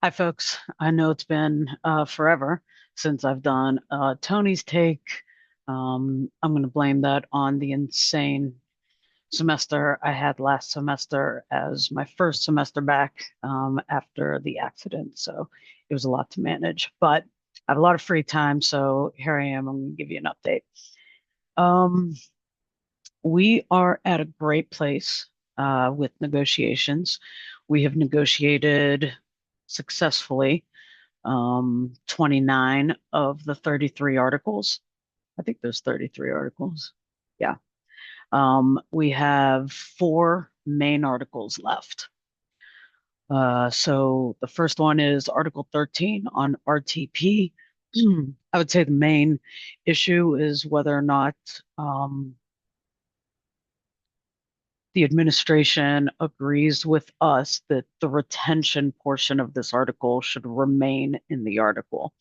Hi, folks. I know it's been forever since I've done Tony's take. I'm going to blame that on the insane semester I had last semester as my first semester back after the accident. So it was a lot to manage, but I have a lot of free time. So here I am. I'm going to give you an update. Um, we are at a great place with negotiations. We have negotiated successfully 29 of the 33 articles. I think there's 33 articles. Yeah. We have four main articles left. So the first one is Article 13 on RTP. I would say the main issue is whether or not um, the administration agrees with us that the retention portion of this article should remain in the article.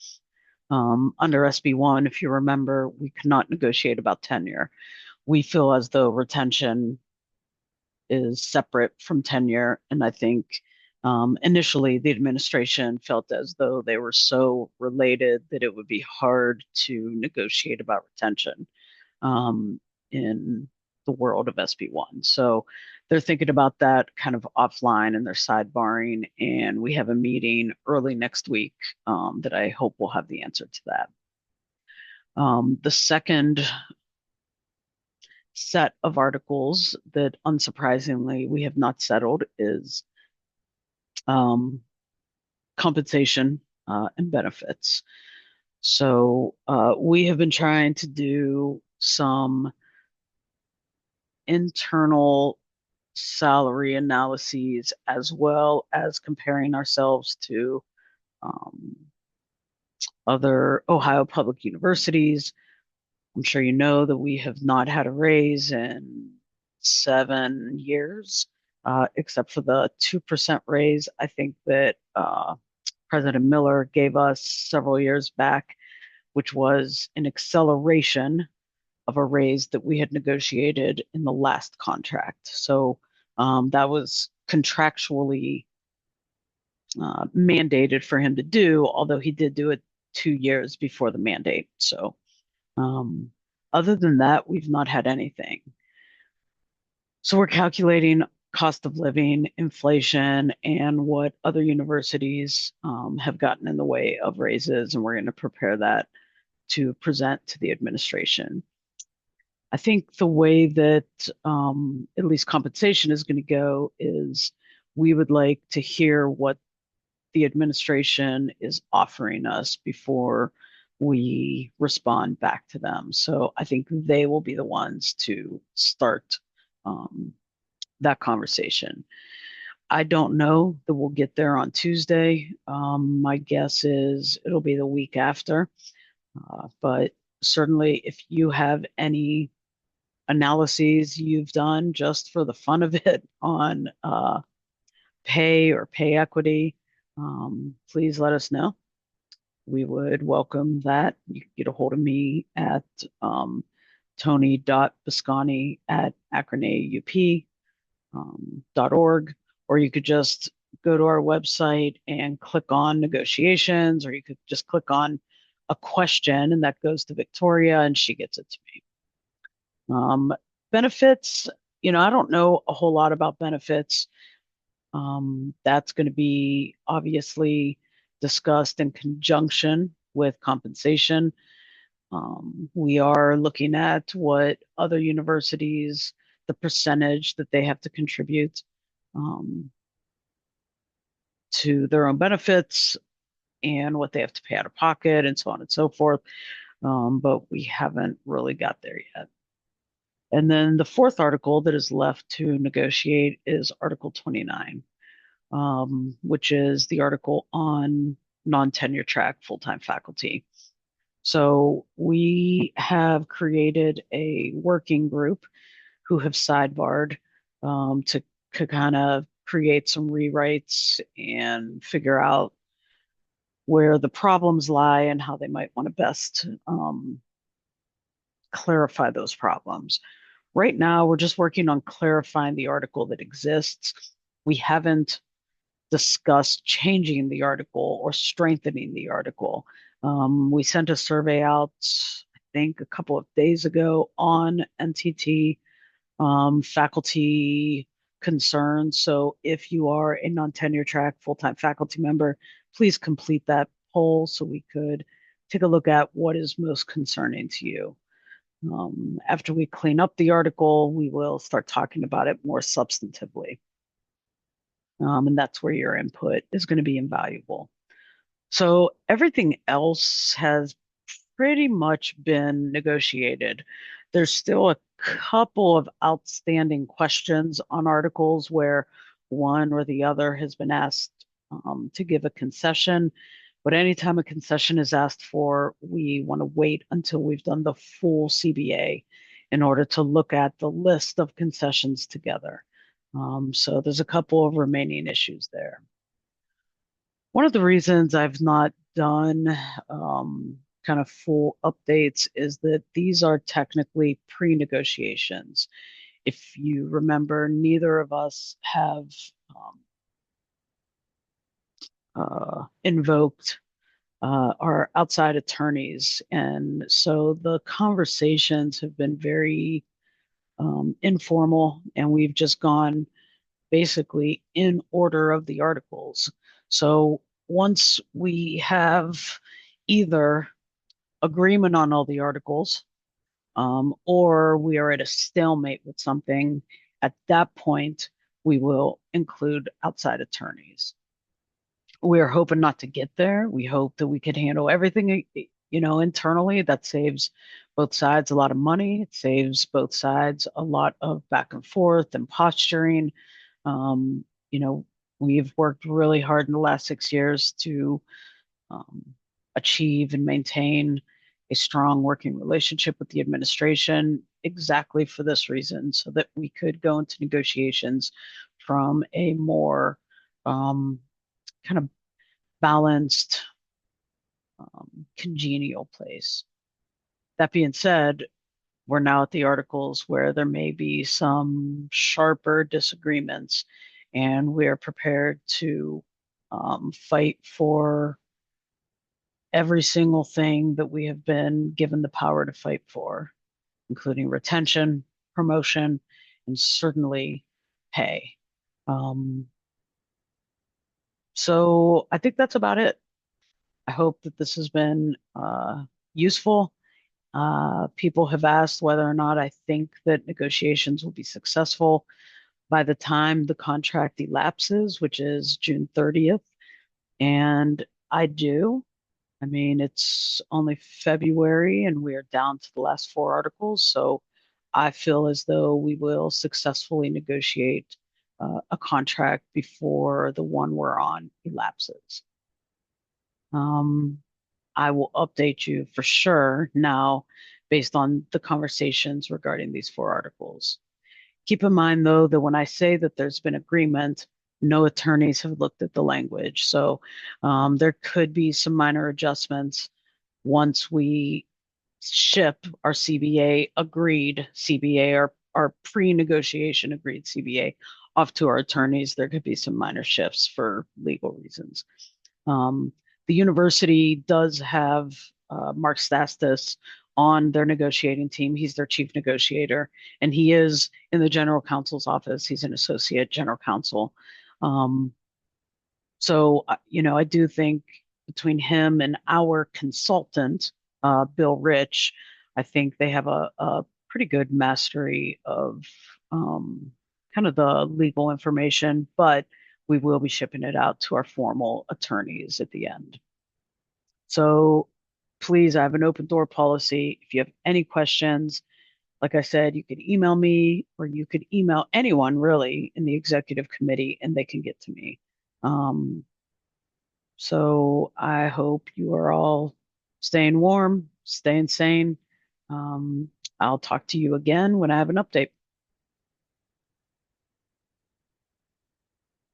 Under SB1, if you remember, we could not negotiate about tenure. We feel as though retention is separate from tenure, and I think initially the administration felt as though they were so related that it would be hard to negotiate about retention in the world of SB1. So they're thinking about that kind of offline and they're sidebarring, and we have a meeting early next week that I hope will have the answer to that. The second set of articles that unsurprisingly we have not settled is um, compensation and benefits. So we have been trying to do some internal salary analyses as well as comparing ourselves to um, other Ohio public universities. I'm sure you know that we have not had a raise in 7 years, except for the 2% raise. I think that President Miller gave us several years back, which was an acceleration of a raise that we had negotiated in the last contract. So that was contractually mandated for him to do, although he did do it 2 years before the mandate. So um, other than that, we've not had anything. So we're calculating cost of living, inflation, and what other universities have gotten in the way of raises, and we're going to prepare that to present to the administration. I think the way that at least compensation is going to go is we would like to hear what the administration is offering us before we respond back to them. So I think they will be the ones to start um, that conversation. I don't know that we'll get there on Tuesday. My guess is it'll be the week after. But certainly, if you have any analyses you've done just for the fun of it on pay or pay equity, please let us know. We would welcome that. You can get a hold of me at Toni.Biscani at akronaup.org, or you could just go to our website and click on negotiations, or you could just click on a question and that goes to Victoria and she gets it to me. Benefits, I don't know a whole lot about benefits. That's going to be obviously discussed in conjunction with compensation. We are looking at what other universities, the percentage that they have to contribute um, to their own benefits and what they have to pay out of pocket and so on and so forth. But we haven't really got there yet. And then the fourth article that is left to negotiate is Article 29, which is the article on non-tenure track full-time faculty. So we have created a working group who have sidebarred to kind of create some rewrites and figure out where the problems lie and how they might want to best clarify those problems. Right now, we're just working on clarifying the article that exists. We haven't discuss changing the article or strengthening the article. We sent a survey out, I think, a couple of days ago on NTT faculty concerns. So if you are a non-tenure track full-time faculty member, please complete that poll so we could take a look at what is most concerning to you. After we clean up the article, we will start talking about it more substantively. And that's where your input is going to be invaluable. So everything else has pretty much been negotiated. There's still a couple of outstanding questions on articles where one or the other has been asked to give a concession. But anytime a concession is asked for, we want to wait until we've done the full CBA in order to look at the list of concessions together. So there's a couple of remaining issues there. One of the reasons I've not done kind of full updates is that these are technically pre-negotiations. If you remember, neither of us have invoked our outside attorneys. And so the conversations have been very informal, and we've just gone basically in order of the articles. So once we have either agreement on all the articles, or we are at a stalemate with something, at that point, we will include outside attorneys. We're hoping not to get there. We hope that we can handle everything, internally. That saves both sides a lot of money. It saves both sides a lot of back and forth and posturing. Um, you know, we've worked really hard in the last 6 years to achieve and maintain a strong working relationship with the administration exactly for this reason, so that we could go into negotiations from a more kind of balanced, congenial place. That being said, we're now at the articles where there may be some sharper disagreements, and we're prepared to fight for every single thing that we have been given the power to fight for, including retention, promotion, and certainly pay. Um, so I think that's about it. I hope that this has been useful. People have asked whether or not I think that negotiations will be successful by the time the contract elapses, which is June 30th. And I do. I mean, it's only February and we are down to the last four articles. So I feel as though we will successfully negotiate a contract before the one we're on elapses. Um, I will update you for sure now based on the conversations regarding these four articles. Keep in mind, though, that when I say that there's been agreement, no attorneys have looked at the language. So there could be some minor adjustments once we ship our CBA agreed CBA, our pre-negotiation agreed CBA off to our attorneys. There could be some minor shifts for legal reasons. The university does have Mark Stastis on their negotiating team. He's their chief negotiator, and he is in the general counsel's office. He's an associate general counsel. So, I do think between him and our consultant, Bill Rich, I think they have a pretty good mastery of kind of the legal information, but we will be shipping it out to our formal attorneys at the end. So please, I have an open door policy. If you have any questions, like I said, you could email me or you could email anyone really in the executive committee and they can get to me. So I hope you are all staying warm, staying sane. I'll talk to you again when I have an update.